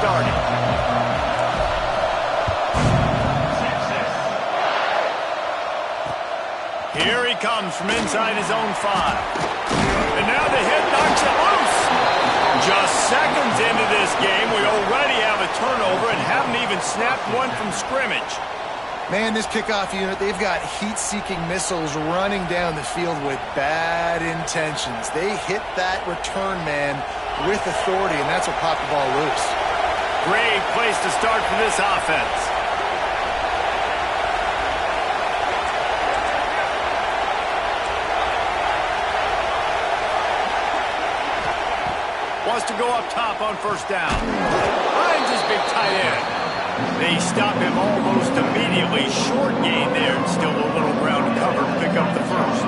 started. Here he comes from inside his own 5. And now the hit knocks it loose. Just seconds into this game, we already have a turnover and haven't even snapped one from scrimmage. Man, this kickoff unit, they've got heat-seeking missiles running down the field with bad intentions. They hit that return man with authority, and that's what popped the ball loose. Great place to start for this offense. Wants to go up top on first down. Finds his big tight end. They stop him almost immediately. Short gain there, and still a little ground to cover to pick up the first.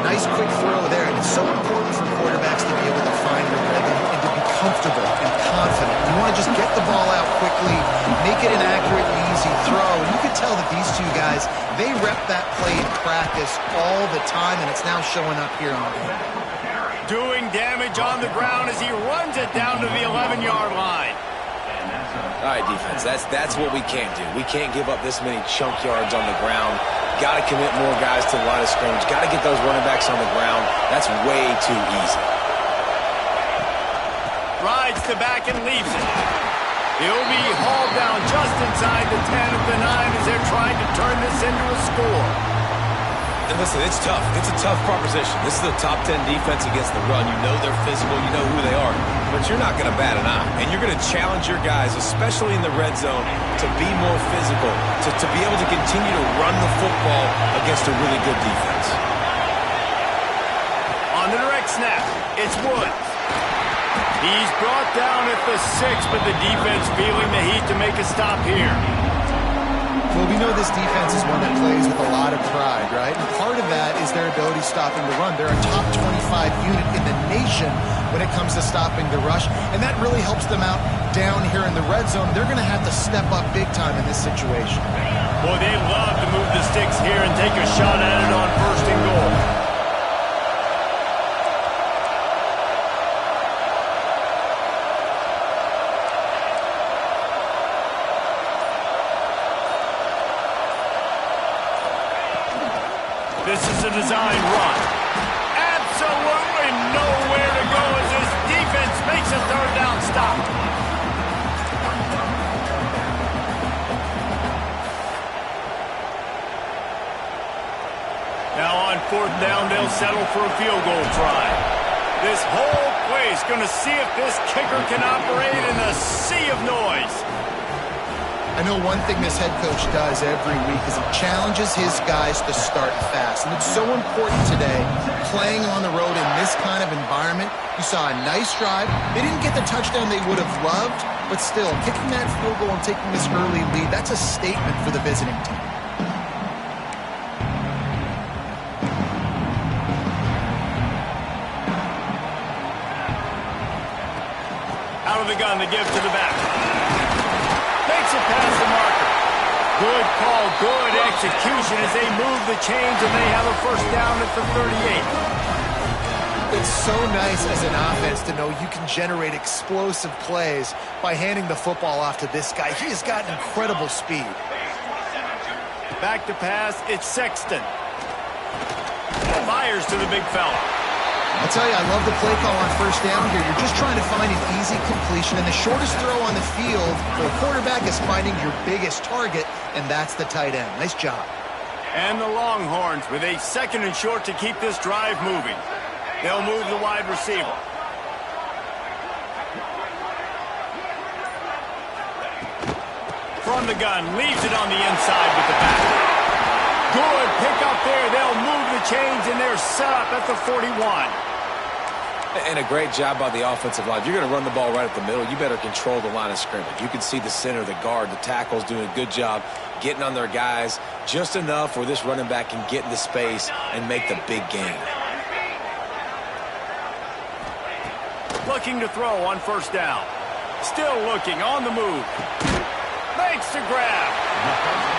Nice quick throw there, and it's so important for quarterbacks to be able to find their rhythm and to be comfortable and confident. You want to just get the ball out quickly, make it an accurate and easy throw. And you can tell that these two guys, they rep that play in practice all the time, and it's now showing up here on the field. Doing damage on the ground as he runs it down to the 11-yard line. All right, defense, that's what we can't do. We can't give up this many chunk yards on the ground. Got to commit more guys to the line of scrimmage. Got to get those running backs on the ground. That's way too easy. Rides the back and leaves it. He'll be hauled down just inside the 10 of the 9 as they're trying to turn this into a score. And listen, it's tough. It's a tough proposition. This is a top 10 defense against the run. You know they're physical. You know who they are. But you're not going to bat an eye. And you're going to challenge your guys, especially in the red zone, to be more physical, to be able to continue to run the football against a really good defense. On the direct snap, it's Woods. He's brought down at the 6, but the defense feeling the heat to make a stop here. Well, we know this defense is one that plays with a lot of pride, right? And part of that is their ability stopping the run. They're a top 25 unit in the nation when it comes to stopping the rush, and that really helps them out down here in the red zone. They're going to have to step up big time in this situation. Boy, they love to move the sticks here and take a shot at it on first and goal. This is a design run. Absolutely nowhere to go as this defense makes a third down stop. Now on fourth down, they'll settle for a field goal try. This whole place going to see if this kicker can operate in a sea of noise. I know one thing this head coach does every week is he challenges his guys to start fast. And it's so important today, playing on the road in this kind of environment. You saw a nice drive. They didn't get the touchdown they would have loved, but still, kicking that field goal and taking this early lead, that's a statement for the visiting team. Out of the gun, the give to the back. Makes it past the marker. Good call, good execution as they move the chains and they have a first down at the 38. It's so nice as an offense to know you can generate explosive plays by handing the football off to this guy. He has got incredible speed. Back to pass, it's Sexton. Fires to the big fella. I'll tell you, I love the play call on first down here. You're just trying to find an easy completion, and the shortest throw on the field for a quarterback is finding your biggest target, and that's the tight end. Nice job. And the Longhorns with a second and short to keep this drive moving. They'll move the wide receiver. From the gun, leaves it on the inside with the back. Good pick up there. They'll move the chains, and they're set up at the 41. And a great job by the offensive line. If you're going to run the ball right at the middle, you better control the line of scrimmage. You can see the center, the guard, the tackles doing a good job getting on their guys just enough where this running back can get into space and make the big gain. Looking to throw on first down. Still looking on the move. Makes the grab.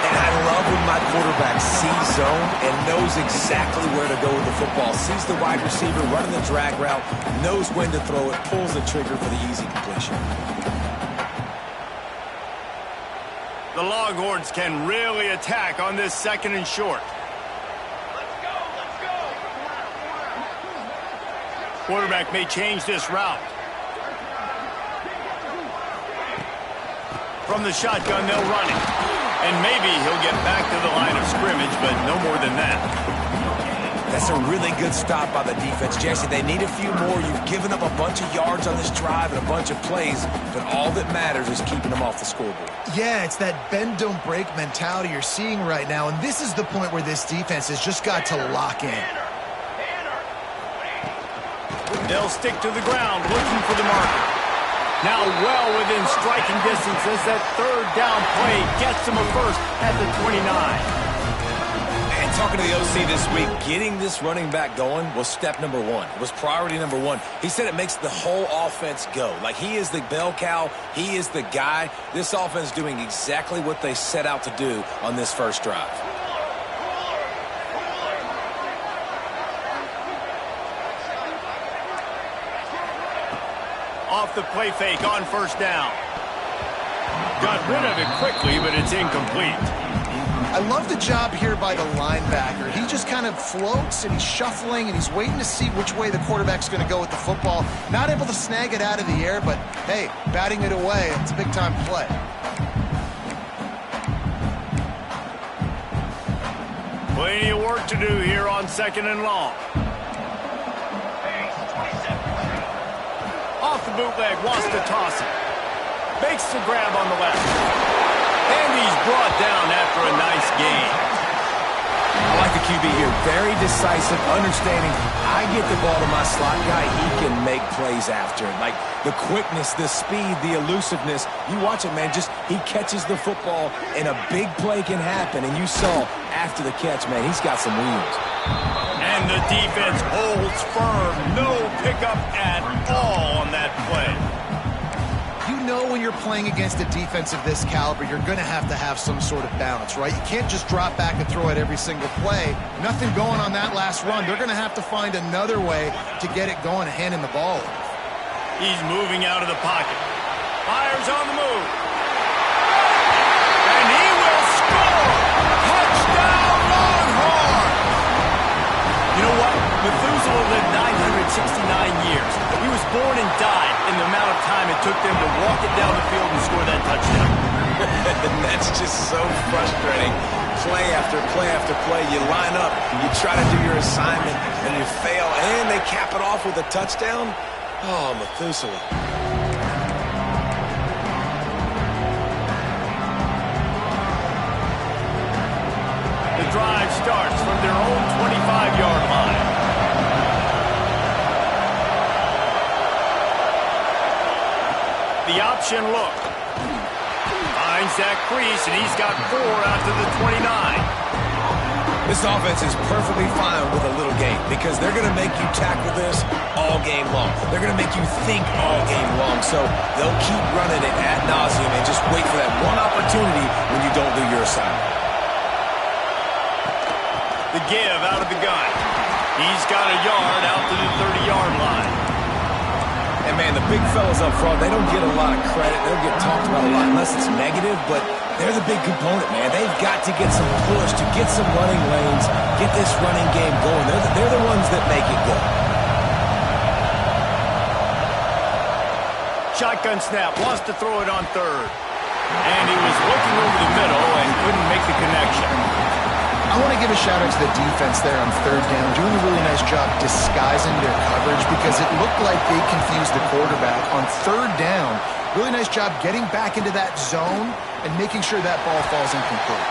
And I love when my quarterback sees zone and knows exactly where to go with the football. Sees the wide receiver running the drag route, knows when to throw it, pulls the trigger for the easy completion. The Longhorns can really attack on this 2nd and short. Quarterback may change this route. From the shotgun, they'll run it. And maybe he'll get back to the line of scrimmage, but no more than that. That's a really good stop by the defense, Jesse. They need a few more. You've given up a bunch of yards on this drive and a bunch of plays, but all that matters is keeping them off the scoreboard. Yeah, it's that bend, don't break mentality you're seeing right now, and this is the point where this defense has just got to lock in. They'll stick to the ground, looking for the marker. Now well within striking distance as that 3rd down play gets them a first at the 29. And talking to the OC this week, getting this running back going was step number 1. It was priority number 1. He said it makes the whole offense go. Like, he is the bell cow. He is the guy. This offense doing exactly what they set out to do on this first drive. Off the play fake on 1st down. Got rid of it quickly, but it's incomplete. I love the job here by the linebacker. He just kind of floats and he's shuffling and he's waiting to see which way the quarterback's going to go with the football. Not able to snag it out of the air, but hey, batting it away, it's a big-time play. Plenty of work to do here on 2nd and long. Off the bootleg, wants to toss it. Makes the grab on the left. And he's brought down after a nice gain. I like the QB here. Very decisive, understanding. I get the ball to my slot guy. He can make plays after it. Like the quickness, the speed, the elusiveness. You watch it, man. Just he catches the football and a big play can happen. And you saw after the catch, man, he's got some wheels. And the defense holds firm. No pickup at all on that play. You know when you're playing against a defense of this caliber, you're going to have some sort of balance, right? You can't just drop back and throw it every single play. Nothing going on that last run. They're going to have to find another way to get it going and handing the ball. He's moving out of the pocket. Fires on the move. And he will score! Touchdown, Longhorn! You know what? Methuselah lived 969 years. He was born and died in the amount of time it took them to walk it down the field and score that touchdown. And that's just so frustrating. Play after play after play. You line up, you try to do your assignment, and you fail, and they cap it off with a touchdown? Oh, Methuselah. The drive starts from their own 25-yard line. The option look. Finds that crease, and he's got 4 out to the 29. This offense is perfectly fine with a little game because they're going to make you tackle this all game long. They're going to make you think all game long. So they'll keep running it ad nauseum and just wait for that one opportunity when you don't do your assignment. The give out of the gun. He's got a yard out to the 30-yard line. And, man, the big fellas up front, they don't get a lot of credit. They don't get talked about a lot unless it's negative, but they're the big component, man. They've got to get some push, to get some running lanes, get this running game going. They're the ones that make it go. Shotgun snap, wants to throw it on 3rd. And he was looking over the middle and couldn't make the connection. I want to give a shout-out to the defense there on 3rd down, doing a really nice job disguising their coverage because it looked like they confused the quarterback. On 3rd down, really nice job getting back into that zone and making sure that ball falls incomplete.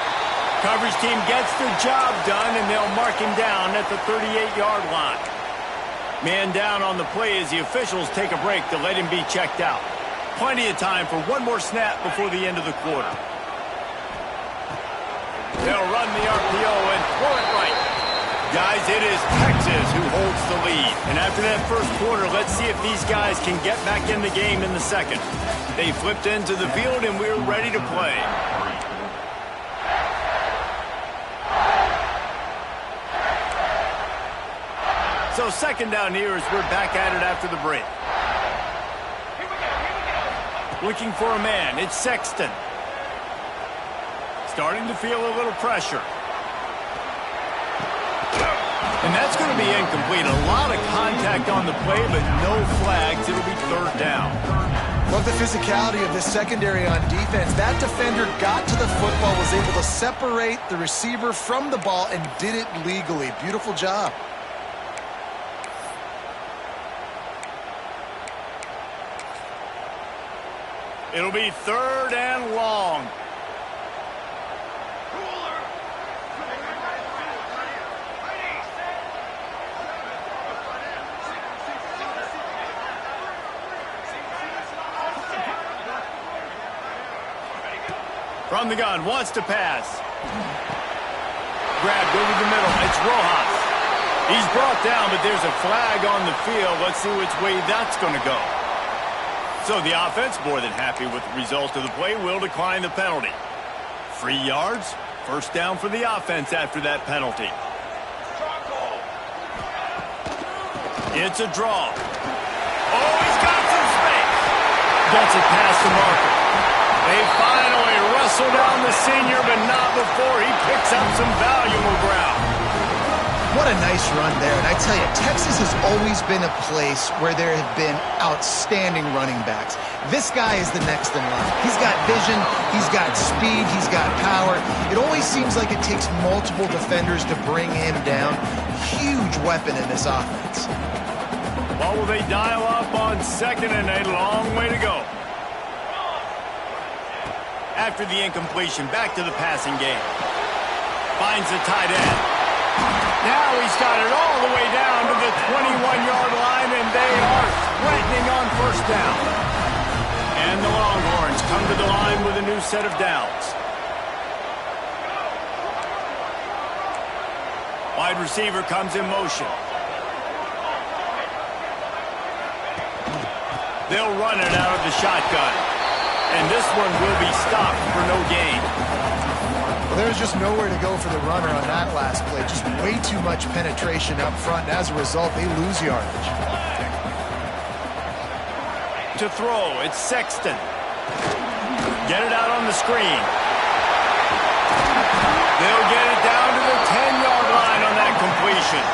Coverage team gets the job done, and they'll mark him down at the 38-yard line. Man down on the play as the officials take a break to let him be checked out. Plenty of time for one more snap before the end of the quarter. They'll run the RPO and throw it right. Guys, it is Texas who holds the lead. And after that first quarter, let's see if these guys can get back in the game in the second. They flipped into the field, and we're ready to play. So 2nd down here as we're back at it after the break. Looking for a man. It's Sexton. starting to feel a little pressure. And that's going to be incomplete. A lot of contact on the play, but no flags. It'll be third down. Love the physicality of this secondary on defense. That defender got to the football, was able to separate the receiver from the ball, and did it legally. Beautiful job. It'll be third and long. From the gun, wants to pass. Grabbed over the middle. It's Rojas. He's brought down, but there's a flag on the field. Let's see which way that's going to go. So the offense, more than happy with the result of the play, will decline the penalty. 3 yards, first down for the offense after that penalty. It's a draw. Oh, he's got some space. Gets it past the marker. They finally wrestle down the senior, but not before he picks up some valuable ground. What a nice run there. And I tell you, Texas has always been a place where there have been outstanding running backs. This guy is the next in line. He's got vision, he's got speed, he's got power. It always seems like it takes multiple defenders to bring him down. Huge weapon in this offense. Well, will they dial up on second and a long way to go? After the incompletion, back to the passing game. Finds the tight end. Now he's got it all the way down to the 21-yard line, and they are threatening on first down. And the Longhorns come to the line with a new set of downs. Wide receiver comes in motion. They'll run it out of the shotgun. And this one will be stopped for no gain. Well, there's just nowhere to go for the runner on that last play. Just way too much penetration up front, and as a result, they lose yardage. To throw, it's Sexton. Get it out on the screen. They'll get it down to the 10-yard line on that completion.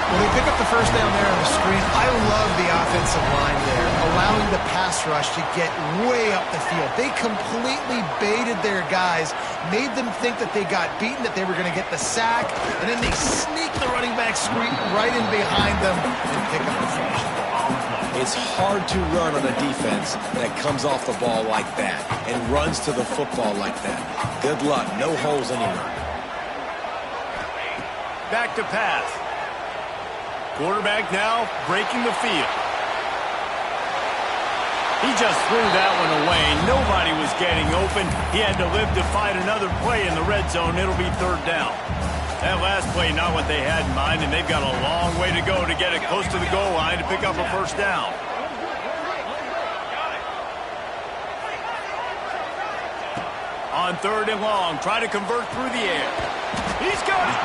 Well, they pick up the first down there on the screen. I love the offensive line there, allowing the pass rush to get way up the field. They completely baited their guys, made them think that they got beaten, that they were going to get the sack, and then they sneak the running back screen right in behind them and pick up the first. It's hard to run on a defense that comes off the ball like that and runs to the football like that. Good luck. No holes anywhere. Back to pass. Quarterback now breaking the field. He just threw that one away. Nobody was getting open. He had to live to fight another play in the red zone. It'll be third down. That last play, not what they had in mind, and they've got a long way to go to get it close to the goal line to pick up a first down. On third and long, try to convert through the air. He's got it.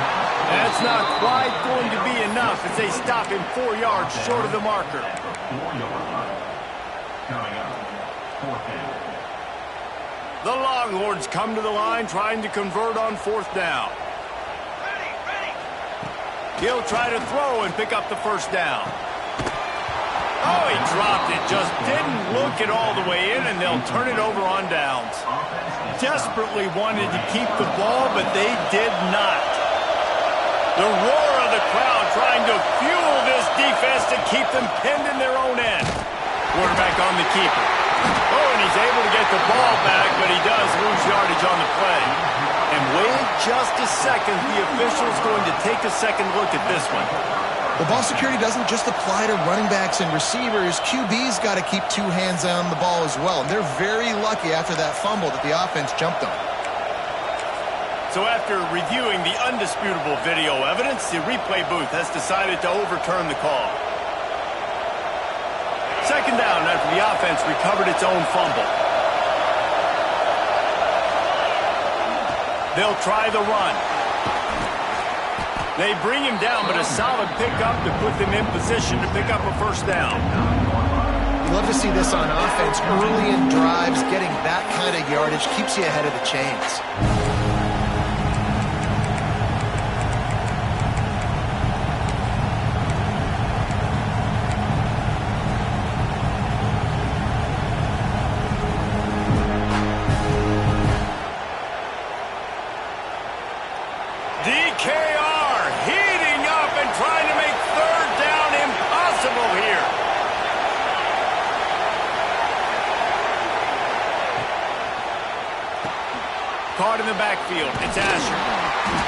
That's not quite going to be enough as they stop him 4 yards short of the marker. The Longhorns come to the line trying to convert on fourth down. He'll try to throw and pick up the first down. Oh, he dropped it. Just didn't look it all the way in, and they'll turn it over on downs. Desperately wanted to keep the ball, but they did not. The roar of the crowd trying to fuel this defense to keep them pinned in their own end. Quarterback on the keeper. Oh, and he's able to get the ball back, but he does lose yardage on the play. And wait just a second. The official's going to take a second look at this one. The ball security doesn't just apply to running backs and receivers. QB's got to keep two hands on the ball as well. And they're very lucky after that fumble that the offense jumped on. So after reviewing the undisputable video evidence, the replay booth has decided to overturn the call. Second down after the offense recovered its own fumble. They'll try the run. They bring him down, but a solid pickup to put them in position to pick up a first down. You love to see this on offense. Early in drives, getting that kind of yardage keeps you ahead of the chains. DKR heating up and trying to make third down impossible here. Caught in the backfield. It's Asher.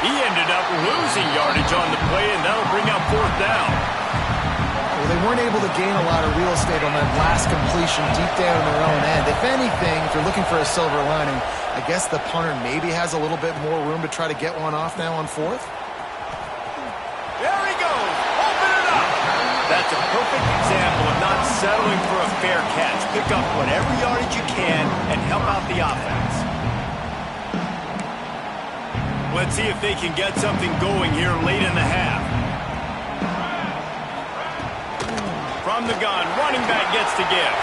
He ended up losing yardage on the play, and that'll bring up fourth down. Well, they weren't able to gain a lot of real estate on that last completion deep down in their own end. If anything, if you're looking for a silver lining, I guess the punter maybe has a little bit more room to try to get one off now on fourth. There he goes. Open it up. That's a perfect example of not settling for a fair catch. Pick up whatever yardage you can and help out the offense. Let's see if they can get something going here late in the half. From the gun, running back gets to give.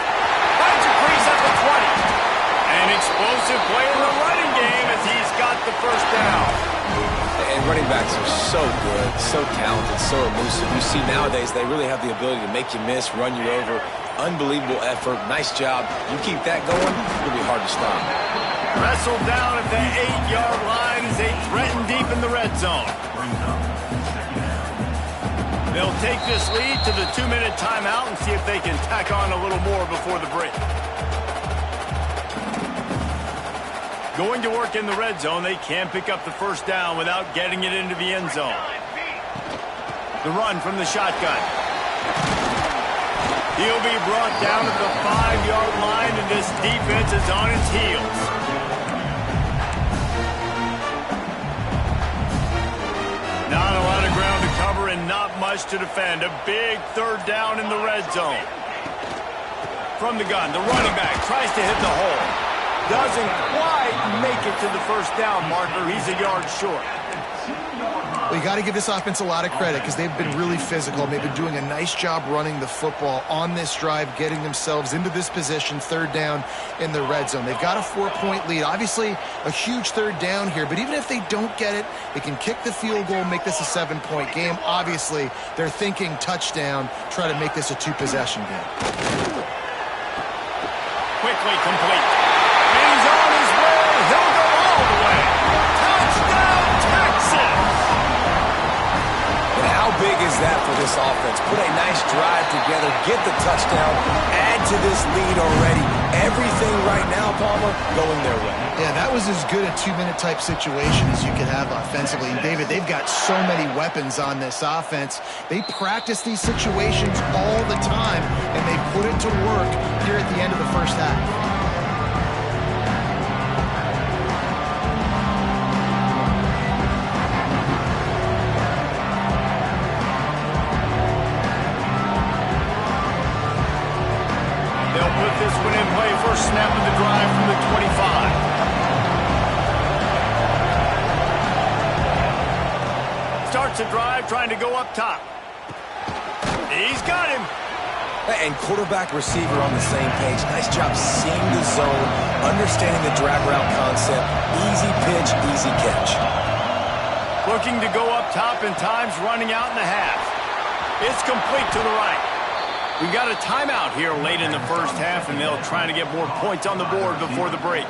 Finds a crease at the 20. An explosive play in the running game as he's got the first down. And running backs are so good, so talented, so elusive. You see nowadays they really have the ability to make you miss, run you over. Unbelievable effort. Nice job. You keep that going, it'll be hard to stop. Wrestled down at the 8-yard line as they threaten deep in the red zone. They'll take this lead to the 2-minute timeout and see if they can tack on a little more before the break. Going to work in the red zone, they can pick up the first down without getting it into the end zone. The run from the shotgun. He'll be brought down at the 5-yard line, and this defense is on its heels. Not a lot of ground to cover and not much to defend. A big third down in the red zone. From the gun, the running back tries to hit the hole. Doesn't quite make it to the first down marker. He's a yard short. Well, you got to give this offense a lot of credit because they've been really physical. They've been doing a nice job running the football on this drive, getting themselves into this position, third down in the red zone. They've got a 4-point lead. Obviously, a huge third down here, but even if they don't get it, they can kick the field goal, make this a 7-point game. Obviously, they're thinking touchdown, try to make this a 2-possession game. Quickly complete. And he's on his way. He'll go all the way. Touchdown, Texas! And how big is that for this offense? Put a nice drive together, get the touchdown, add to this lead already. Everything right now, Palmer, going their way. Yeah, that was as good a 2-minute type situation as you could have offensively. And David, they've got so many weapons on this offense. They practice these situations all the time, and they put it to work here at the end of the first half. This one in play, first snap of the drive from the 25. Starts the drive trying to go up top. He's got him. And quarterback receiver on the same page. Nice job seeing the zone, understanding the drag route concept. Easy pitch, easy catch. Looking to go up top and time's running out in the half. It's complete to the right. We've got a timeout here late in the first half, and they'll try to get more points on the board before the break.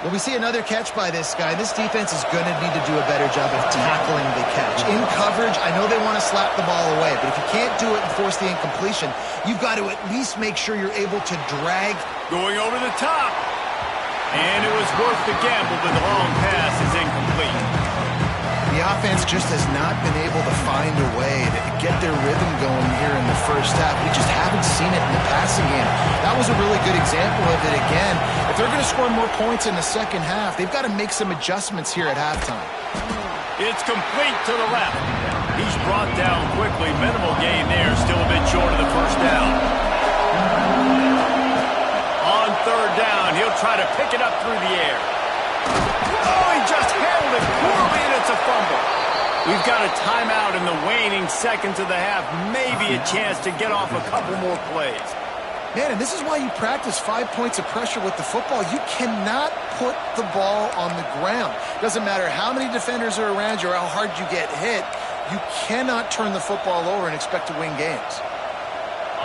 Well, we see another catch by this guy. This defense is going to need to do a better job of tackling the catch. In coverage, I know they want to slap the ball away, but if you can't do it and force the incompletion, you've got to at least make sure you're able to drag. Going over the top. And it was worth the gamble, but the long pass is incomplete. The offense just has not been able to find a way to get their rhythm going here in the first half. We just haven't seen it in the passing game. That was a really good example of it again. If they're going to score more points in the second half, they've got to make some adjustments here at halftime. It's complete to the left. He's brought down quickly. Minimal gain there. Still a bit short of the first down. On third down, he'll try to pick it up through the air. Oh, he just handled it poorly, and it's a fumble. We've got a timeout in the waning seconds of the half. Maybe a chance to get off a couple more plays. Man, and this is why you practice 5 points of pressure with the football. You cannot put the ball on the ground. Doesn't matter how many defenders are around you or how hard you get hit. You cannot turn the football over and expect to win games.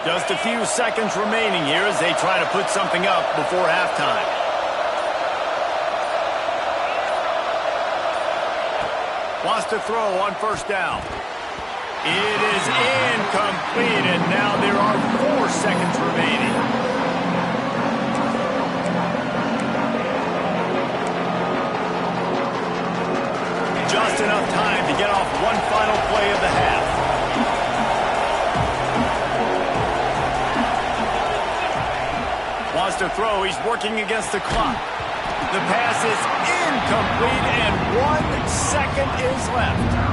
Just a few seconds remaining here as they try to put something up before halftime. Wants to throw on first down. It is incomplete, and now there are 4 seconds remaining. Just enough time to get off one final play of the half. Wants to throw. He's working against the clock. The pass is incomplete, and 1 second is left.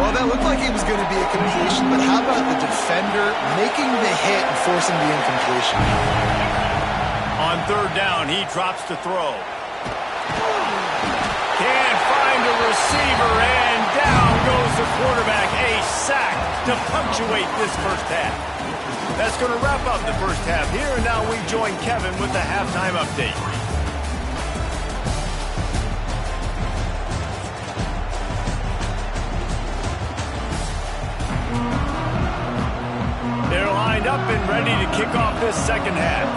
Well, that looked like it was going to be a completion, but how about the defender making the hit and forcing the incompletion? On third down, he drops to throw. Can't find a receiver, and down goes the quarterback. A sack to punctuate this first half. That's going to wrap up the first half here, and now we join Kevin with the halftime update. They're lined up and ready to kick off this second half.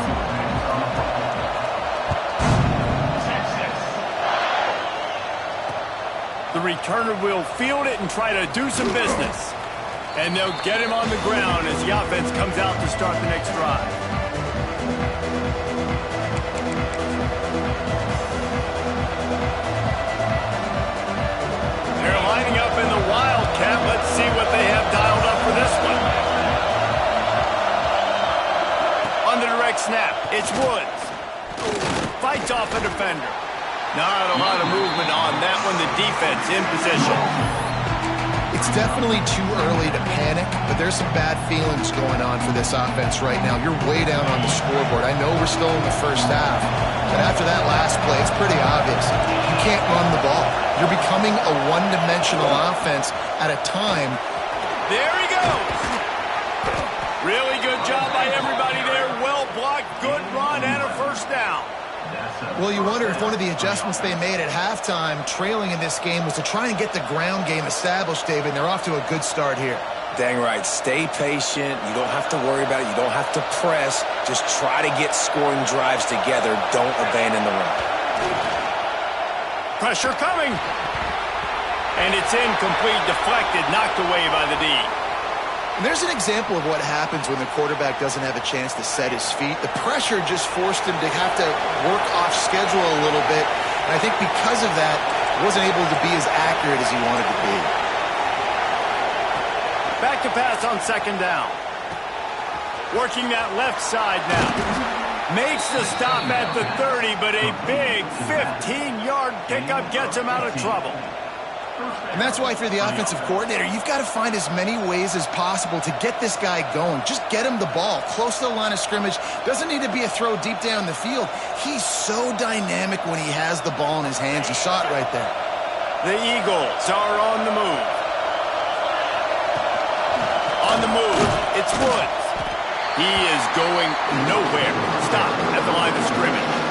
The returner will field it and try to do some business. And they'll get him on the ground as the offense comes out to start the next drive. They're lining up in the Wildcat. Let's see what they have dialed up for this one. On the direct snap, it's Woods. Fights off a defender. Not a lot of movement on that one. The defense in position. It's definitely too early to panic, but there's some bad feelings going on for this offense right now. You're way down on the scoreboard. I know we're still in the first half, but after that last play, it's pretty obvious. You can't run the ball. You're becoming a one-dimensional offense at a time. There he goes. Really good job by everybody there. Well blocked, good run, and a first down. Well, you wonder if one of the adjustments they made at halftime, trailing in this game, was to try and get the ground game established, David, and they're off to a good start here. Dang right. Stay patient. You don't have to worry about it. You don't have to press. Just try to get scoring drives together. Don't abandon the run. Pressure coming. And it's incomplete, deflected, knocked away by the D. And there's an example of what happens when the quarterback doesn't have a chance to set his feet. The pressure just forced him to have to work off schedule a little bit. And I think because of that, wasn't able to be as accurate as he wanted to be. Back to pass on second down. Working that left side now. Makes the stop at the 30, but a big 15-yard pickup gets him out of trouble. And that's why, for the offensive coordinator, you've got to find as many ways as possible to get this guy going. Just get him the ball close to the line of scrimmage. Doesn't need to be a throw deep down the field. He's so dynamic when he has the ball in his hands. You saw it right there. The Eagles are on the move. On the move, it's Woods. He is going nowhere. Stop at the line of scrimmage.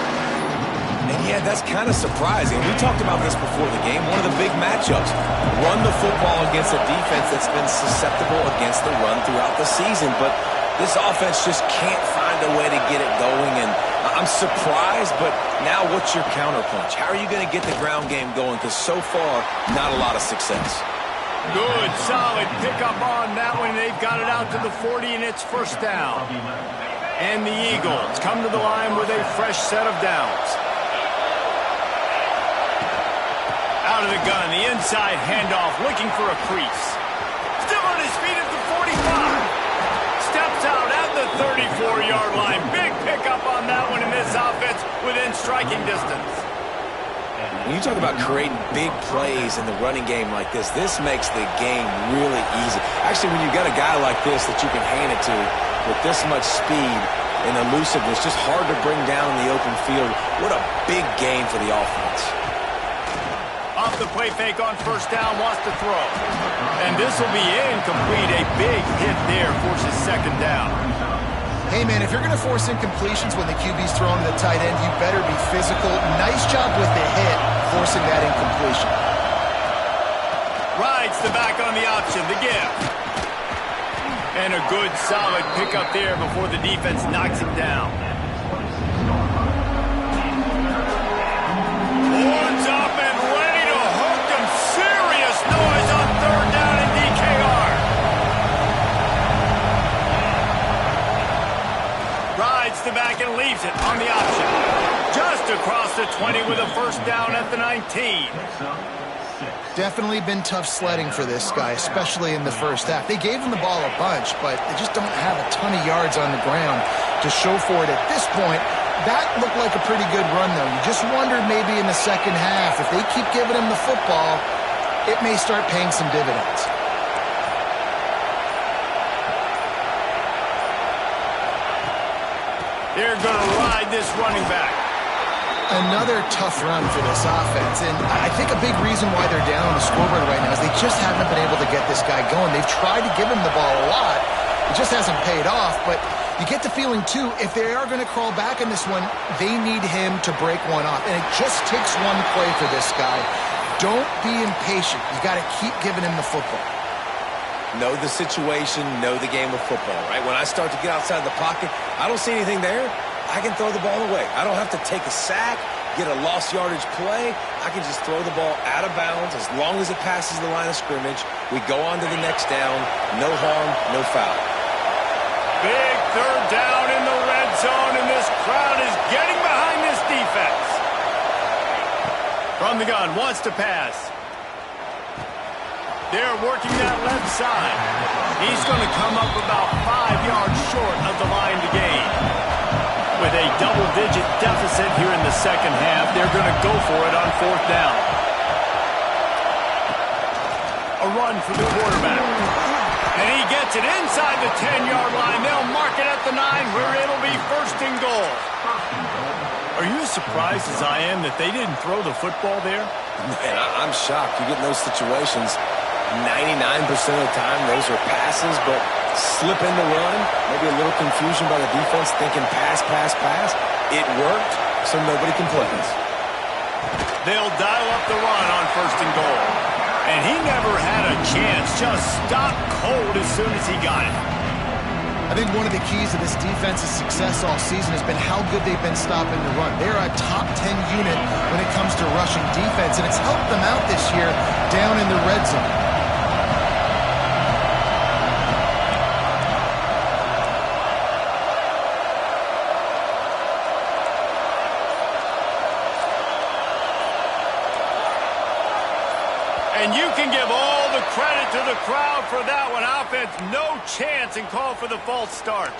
And yeah, that's kind of surprising. We talked about this before the game. One of the big matchups. Run the football against a defense that's been susceptible against the run throughout the season. But this offense just can't find a way to get it going. And I'm surprised, but now what's your counterpunch? How are you going to get the ground game going? Because so far, not a lot of success. Good, solid pickup on that one. They've got it out to the 40, and it's first down. And the Eagles come to the line with a fresh set of downs. Out of the gun, the inside handoff, looking for a crease. Still on his feet at the 45. Steps out at the 34-yard line. Big pickup on that one in this offense within striking distance. When you talk about creating big plays in the running game like this makes the game really easy. Actually, when you've got a guy like this that you can hand it to with this much speed and elusiveness, just hard to bring down in the open field. What a big game for the offense. Off the play fake on first down, wants to throw. And this will be incomplete. A big hit there forces second down. Hey, man, if you're going to force incompletions when the QB's throwing to the tight end, you better be physical. Nice job with the hit, forcing that incompletion. Rides the back on the option, the give. And a good, solid pickup there before the defense knocks him down. Horns up and ready to hook him. Serious noise on third down in DKR. Rides the back and leaves it on the option. Just across the 20 with a first down at the 19. Definitely been tough sledding for this guy, especially in the first half. They gave him the ball a bunch, but they just don't have a ton of yards on the ground to show for it at this point. That looked like a pretty good run, though. You just wondered maybe in the second half, if they keep giving him the football, it may start paying some dividends. They're going to ride this running back. Another tough run for this offense, and I think a big reason why they're down on the scoreboard right now is they just haven't been able to get this guy going. They've tried to give him the ball a lot. It just hasn't paid off, but you get the feeling, too, if they are going to crawl back in this one, they need him to break one off, and it just takes one play for this guy. Don't be impatient. You got to keep giving him the football. Know the situation, know the game of football, right? When I start to get outside the pocket, I don't see anything there. I can throw the ball away. I don't have to take a sack, get a lost yardage play. I can just throw the ball out of bounds as long as it passes the line of scrimmage. We go on to the next down. No harm, no foul. Big third down in the red zone, and this crowd is getting behind this defense. From the gun, wants to pass. They're working that left side. He's going to come up about 5 yards short of the line to gain. With a double-digit deficit here in the second half, they're going to go for it on fourth down. A run for the quarterback. And he gets it inside the 10-yard line. They'll mark it at the 9 where it'll be first and goal. Are you as surprised as I am that they didn't throw the football there? Man, I'm shocked. You get in those situations, 99% of the time, those are passes, but slip in the run, maybe a little confusion by the defense, thinking pass, pass, pass. It worked, so nobody complains. They'll dial up the run on first and goal. And he never had a chance, just stopped cold as soon as he got it. I think one of the keys to this defense's success all season has been how good they've been stopping the run. They're a top 10 unit when it comes to rushing defense, and it's helped them out this year down in the red zone. And you can give all the credit to the crowd for that one. Offense, no chance, and call for the false start.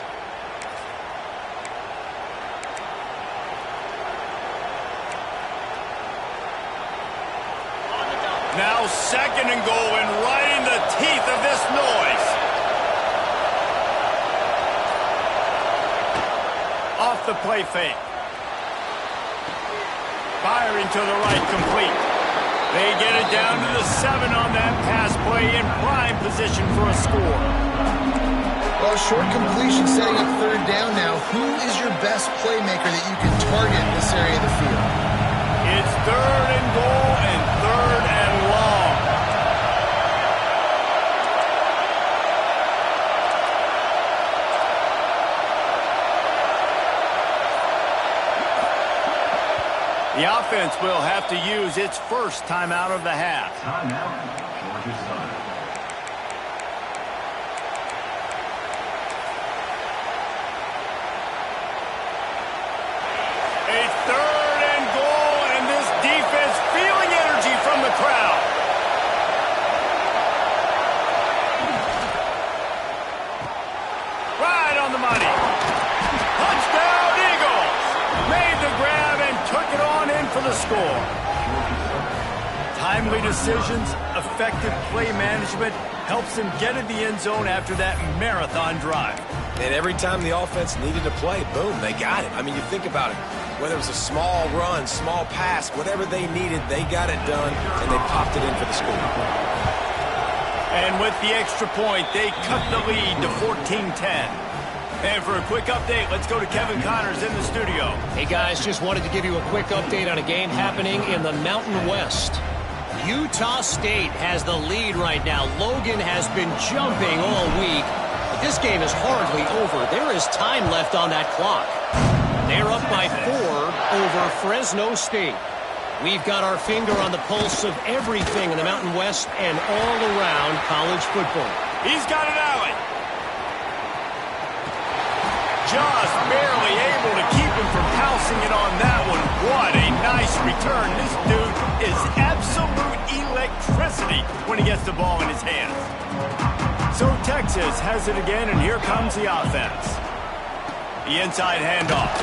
Now second and goal, and right in the teeth of this noise. Off the play fake. Firing to the right, complete. They get it down to the 7 on that pass play, in prime position for a score. Well, short completion setting up third down now. Who is your best playmaker that you can target in this area of the field? It's third and goal and third and long. The offense will have to use its first timeout of the half. Timeout, Georgia Southern. A third and goal, and this defense feeling energy from the crowd. Right on the money. Touchdown, Eagles. Made the grab and took it on in for the score. Timely decisions, effective play management helps them get in the end zone after that marathon drive. And every time the offense needed to play, boom, they got it. I mean, you think about it. Whether it was a small run, small pass, whatever they needed, they got it done, and they popped it in for the score. And with the extra point, they cut the lead to 14-10. And for a quick update, let's go to Kevin Connors in the studio. Hey guys, just wanted to give you a quick update on a game happening in the Mountain West. Utah State has the lead right now. Logan has been jumping all week, but this game is hardly over. There is time left on that clock. They're up by 4 over Fresno State. We've got our finger on the pulse of everything in the Mountain West and all around college football. He's got it, Allen. Just barely able to keep him from pouncing it on that one. What a nice return. This dude is absolute electricity when he gets the ball in his hands. So Texas has it again, and here comes the offense. The inside handoff.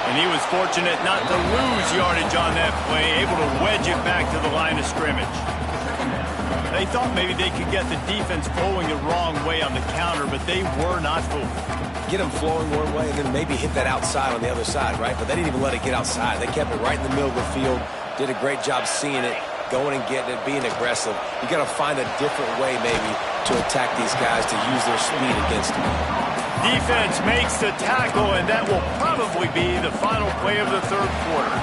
And he was fortunate not to lose yardage on that play, able to wedge it back to the line of scrimmage. They thought maybe they could get the defense flowing the wrong way on the counter, but they were not fooled. Get them flowing one way and then maybe hit that outside on the other side, right? But they didn't even let it get outside. They kept it right in the middle of the field, did a great job seeing it, going and getting it, being aggressive. You got to find a different way maybe to attack these guys to use their speed against them. Defense makes the tackle, and that will probably be the final play of the third quarter.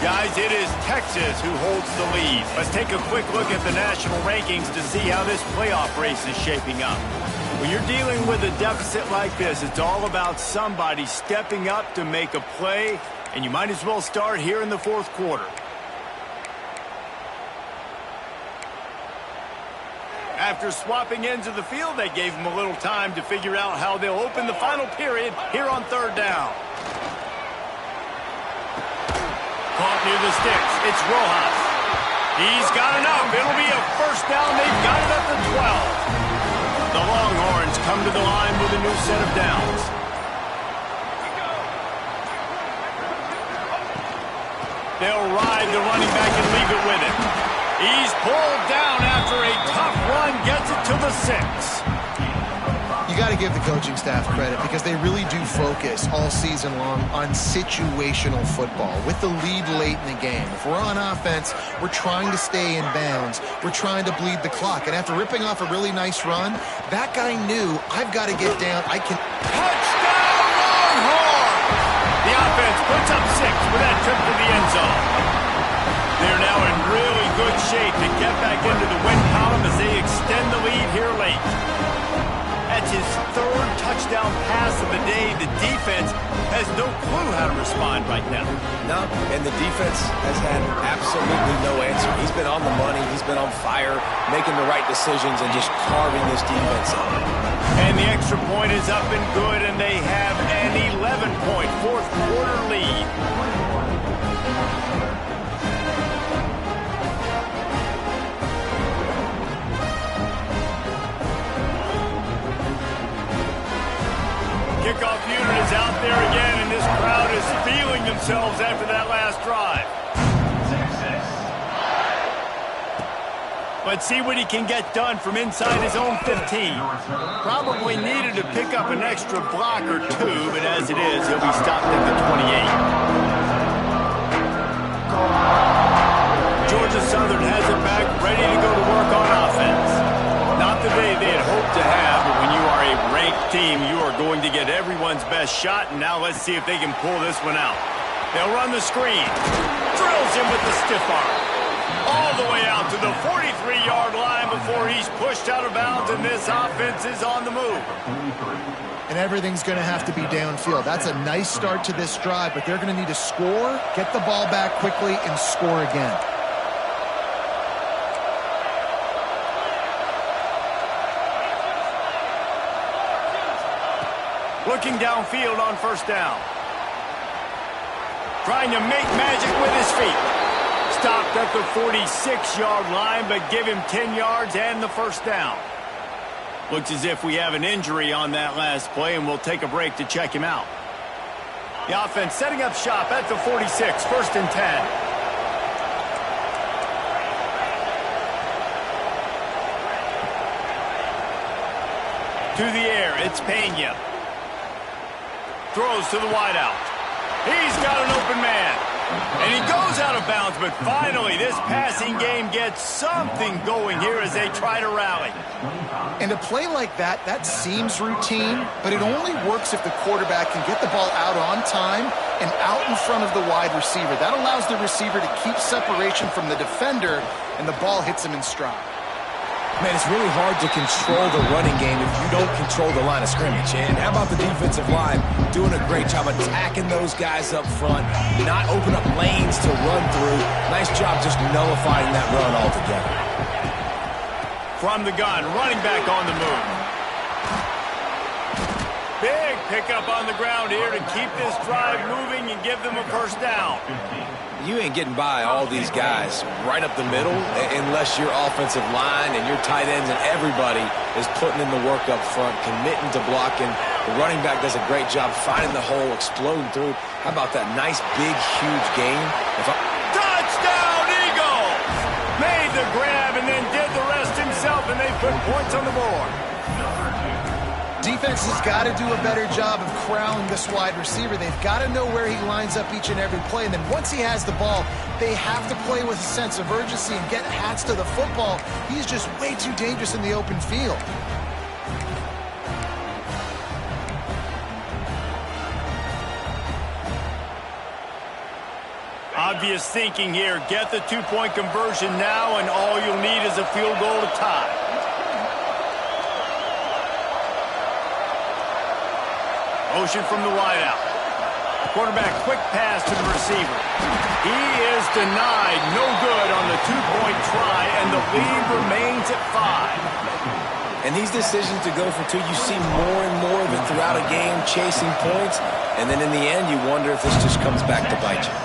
Guys, it is Texas who holds the lead. Let's take a quick look at the national rankings to see how this playoff race is shaping up. When you're dealing with a deficit like this, it's all about somebody stepping up to make a play, and you might as well start here in the fourth quarter. After swapping ends of the field, they gave them a little time to figure out how they'll open the final period here on third down. Caught near the sticks. It's Rojas. He's got enough. It'll be a first down. They've got it up to 12. The Longhorns come to the line with a new set of downs. They'll ride the running back and leave it with him. He's pulled down after a tough run, gets it to the 6. You got to give the coaching staff credit because they really do focus all season long on situational football with the lead late in the game. If we're on offense, we're trying to stay in bounds. We're trying to bleed the clock. And after ripping off a really nice run, that guy knew, I've got to get down. I can... Touchdown, Longhorn! The offense puts up 6 with that trip to the end zone. They're now in really good shape to get back into the win column as they extend the lead here late. That's his 3rd touchdown pass of the day. The defense has no clue how to respond right now. No, and the defense has had absolutely no answer. He's been on the money. He's been on fire, making the right decisions and just carving this defense up. And the extra point is up and good, and they have an 11-point fourth quarter lead. Kickoff unit is out there again, and this crowd is feeling themselves after that last drive. Let's see what he can get done from inside his own 15. Probably needed to pick up an extra block or 2, but as it is, he'll be stopped at the 28. Georgia Southern has it back, ready to go to work on offense. Not the day they had hoped to have, but when you are a ranked team, you are going to get everyone's best shot, and now let's see if they can pull this one out. They'll run the screen. Drills him with the stiff arm. All the way out to the 43-yard line before he's pushed out of bounds, and this offense is on the move. And everything's going to have to be downfield. That's a nice start to this drive, but they're going to need to score, get the ball back quickly, and score again. Looking downfield on first down. Trying to make magic with his feet. Stopped at the 46-yard line, but give him 10 yards and the first down. Looks as if we have an injury on that last play, and we'll take a break to check him out. The offense setting up shop at the 46, 1st and 10. To the air, it's Pena. Throws to the wideout. He's got an open man. And he goes out of bounds, but finally this passing game gets something going here as they try to rally. And a play like that, that seems routine, but it only works if the quarterback can get the ball out on time and out in front of the wide receiver. That allows the receiver to keep separation from the defender, and the ball hits him in stride. Man, it's really hard to control the running game if you don't control the line of scrimmage. And how about the defensive line doing a great job attacking those guys up front, not open up lanes to run through. Nice job just nullifying that run altogether. From the gun, running back on the move. Big pickup on the ground here to keep this drive moving and give them a first down. You ain't getting by all these guys right up the middle unless your offensive line and your tight ends and everybody is putting in the work up front, committing to blocking. The running back does a great job finding the hole, exploding through. How about that nice, big, huge gain? Touchdown, Eagles! Made the grab and then did the rest himself, and they put points on the board. Defense has got to do a better job of corralling this wide receiver. They've got to know where he lines up each and every play. And then once he has the ball, they have to play with a sense of urgency and get hats to the football. He's just way too dangerous in the open field. Obvious thinking here. Get the two-point conversion now, and all you'll need is a field goal to tie. Motion from the wideout. Quarterback quick pass to the receiver. He is denied. No good on the two-point try, and the lead remains at 5. And these decisions to go for two, you see more and more of it throughout a game, chasing points, and then in the end, you wonder if this just comes back to bite you.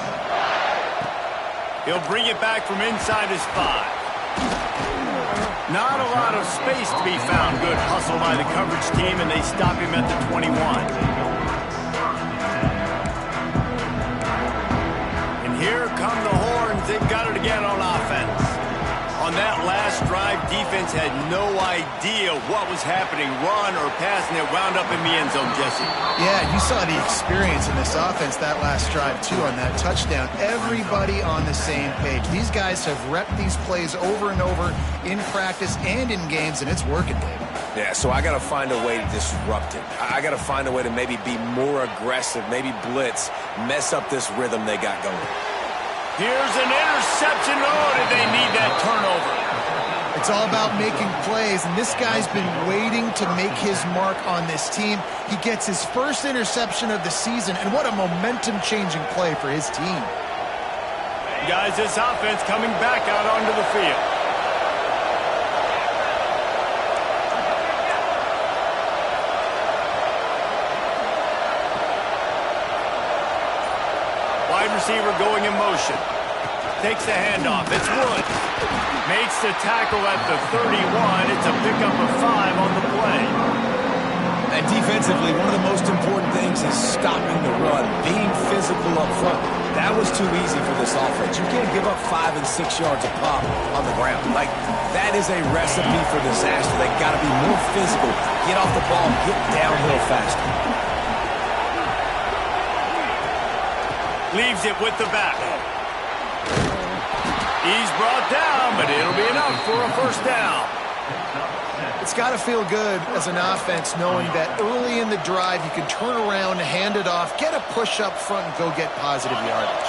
He'll bring it back from inside his 5. Not a lot of space to be found. Good hustle by the coverage team, and they stop him at the 21. And here come the horns. They've got it again on offense. On that last drive, defense had no idea what was happening, run or pass, and it wound up in the end zone, Jesse. Yeah, you saw the experience in this offense that last drive, too, on that touchdown. Everybody on the same page. These guys have repped these plays over and over in practice and in games, and it's working, baby. Yeah, so I got to find a way to disrupt it. I got to find a way to maybe be more aggressive, maybe blitz, mess up this rhythm they got going. Here's an interception. Oh, did they need that turnover? It's all about making plays, and this guy's been waiting to make his mark on this team. He gets his first interception of the season, and what a momentum-changing play for his team. Guys, this offense coming back out onto the field. Wide receiver going in motion. Takes the handoff. It's Woods. Makes the tackle at the 31. It's a pickup of 5 on the play. And defensively, one of the most important things is stopping the run, being physical up front. That was too easy for this offense. You can't give up 5 and 6 yards a pop on the ground. Like, that is a recipe for disaster. They got to be more physical, get off the ball, get downhill faster. Leaves it with the back. He's brought down, but it'll be enough for a first down. It's got to feel good as an offense knowing that early in the drive you can turn around, hand it off, get a push up front, and go get positive yardage.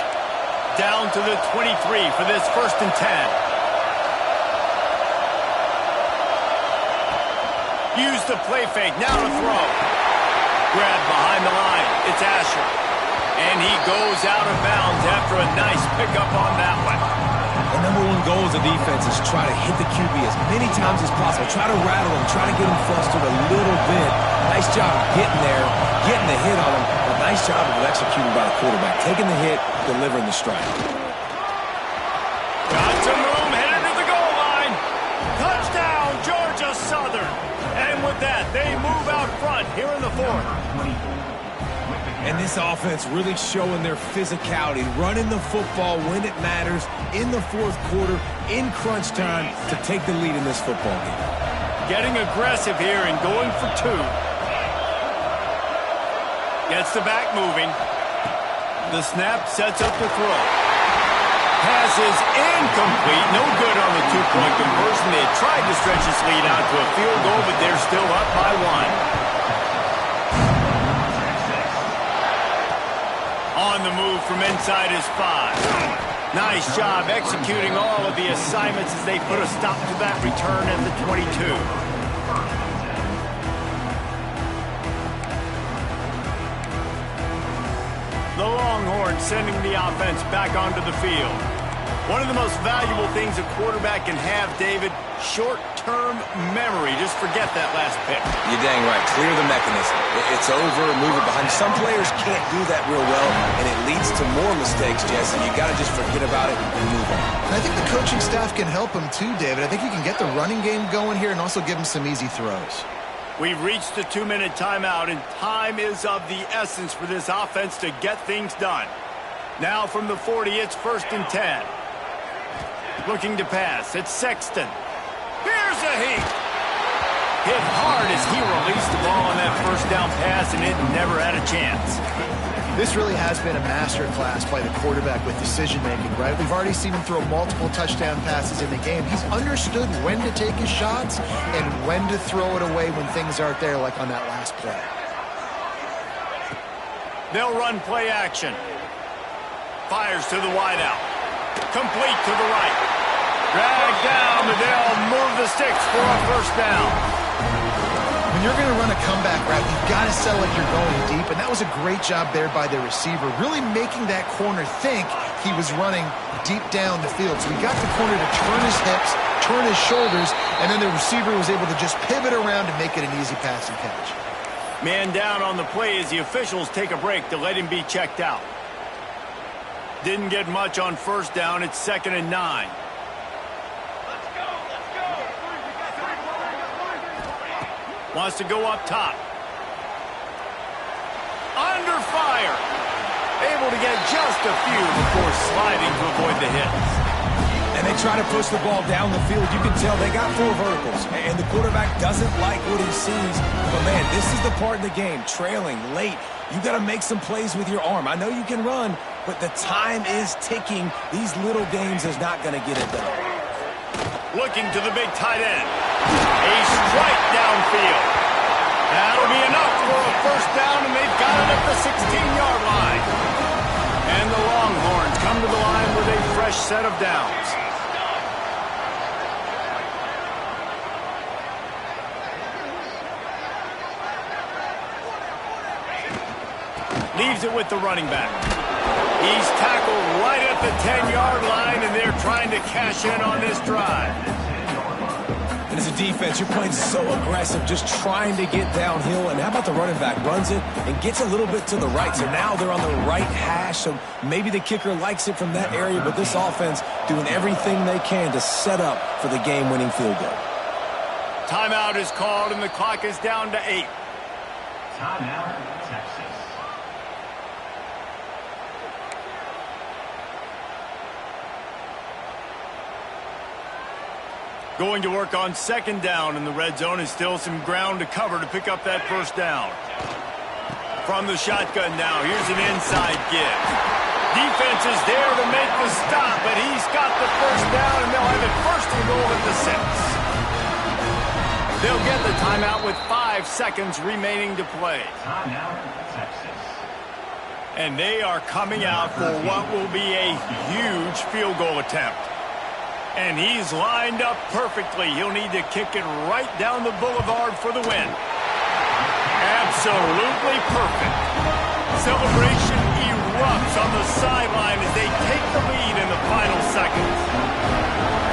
Down to the 23 for this 1st and 10. Use the play fake. Now to throw. Grab behind the line. It's Asher. And he goes out of bounds after a nice pickup on that one. The number one goal as a defense is try to hit the QB as many times as possible. Try to rattle him, try to get him flustered a little bit. Nice job of getting there, getting the hit on him. But nice job of executing by the quarterback. Taking the hit, delivering the strike. Got some room, headed to the goal line. Touchdown, Georgia Southern. And with that, they move out front here in the 4th. And this offense really showing their physicality, running the football when it matters, in the 4th quarter, in crunch time, to take the lead in this football game. Getting aggressive here and going for 2. Gets the back moving. The snap sets up the throw. Pass is incomplete. No good on the two-point conversion. They had tried to stretch this lead out to a field goal, but they're still up by 1. On the move from inside his 5. Nice job executing all of the assignments as they put a stop to that return at the 22. The Longhorns sending the offense back onto the field. One of the most valuable things a quarterback can have, David, short-term memory. Just forget that last pick. You're dang right. Clear the mechanism. It's over, move it behind. Some players can't do that real well, and it leads to more mistakes, Jesse. You got to just forget about it and move on. And I think the coaching staff can help him too, David. I think you can get the running game going here and also give him some easy throws. We've reached the 2-minute timeout, and time is of the essence for this offense to get things done. Now from the 40, it's 1st and 10. Looking to pass. It's Sexton. Here's a heat. Hit hard as he released the ball on that first down pass, and it never had a chance. This really has been a masterclass by the quarterback with decision-making, right? We've already seen him throw multiple touchdown passes in the game. He's understood when to take his shots and when to throw it away when things aren't there, like on that last play. They'll run play action. Fires to the wideout. Complete to the right. Drag down, but they'll move the sticks for a first down. When you're going to run a comeback route, you've got to sell like you're going deep, and that was a great job there by the receiver, really making that corner think he was running deep down the field. So he got the corner to turn his hips, turn his shoulders, and then the receiver was able to just pivot around and make it an easy passing catch. Man down on the play as the officials take a break to let him be checked out. Didn't get much on first down. It's 2nd and 9. Wants to go up top. Under fire. Able to get just a few before sliding to avoid the hits. And they try to push the ball down the field. You can tell they got 4 verticals. And the quarterback doesn't like what he sees. But, man, this is the part of the game. Trailing, late. You got to make some plays with your arm. I know you can run, but the time is ticking. These little games is not going to get it done. Looking to the big tight end. A strike downfield. That'll be enough for a first down, and they've got it at the 16-yard line. And the Longhorns come to the line with a fresh set of downs. Leaves it with the running back. He's tackled right at the 10-yard line, and they're trying to cash in on this drive. And as a defense, you're playing so aggressive, just trying to get downhill. And how about the running back? Runs it and gets a little bit to the right. So now they're on the right hash. So maybe the kicker likes it from that area, but this offense doing everything they can to set up for the game-winning field goal. Timeout is called, and the clock is down to 8. Timeout, Texas. Going to work on 2nd down in the red zone, and still some ground to cover to pick up that first down. From the shotgun now, here's an inside give. Defense is there to make the stop, but he's got the first down, and they'll have it 1st and goal at the 6. They'll get the timeout with 5 seconds remaining to play. Timeout, Texas. And they are coming out for what will be a huge field goal attempt. And he's lined up perfectly. He'll need to kick it right down the boulevard for the win. Absolutely perfect. Celebration erupts on the sideline as they take the lead in the final seconds.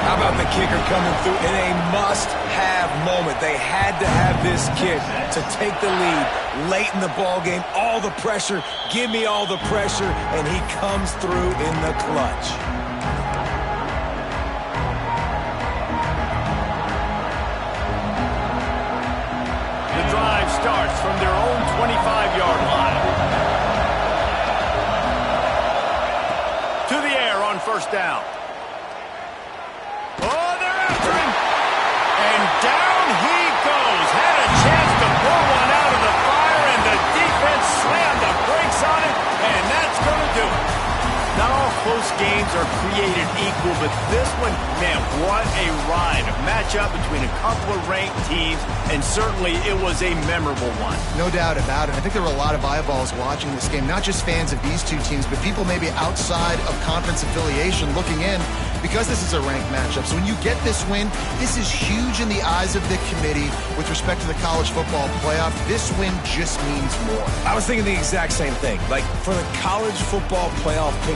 How about the kicker coming through in a must-have moment? They had to have this kick to take the lead late in the ball game. All the pressure, give me all the pressure, and he comes through in the clutch. Starts from their own 25-yard line. To the air on first down. Oh, they're after him. And down he goes. Had a chance to pull one out of the fire, and the defense slammed the brakes on it, and that's going to do it. close games are created equal, but this one, man, what a ride. A matchup between a couple of ranked teams, and certainly it was a memorable one. No doubt about it. I think there were a lot of eyeballs watching this game, not just fans of these two teams, but people maybe outside of conference affiliation looking in, because this is a ranked matchup. So when you get this win, this is huge in the eyes of the committee with respect to the college football playoff. This win just means more. I was thinking the exact same thing. Like, for the college football playoff picture,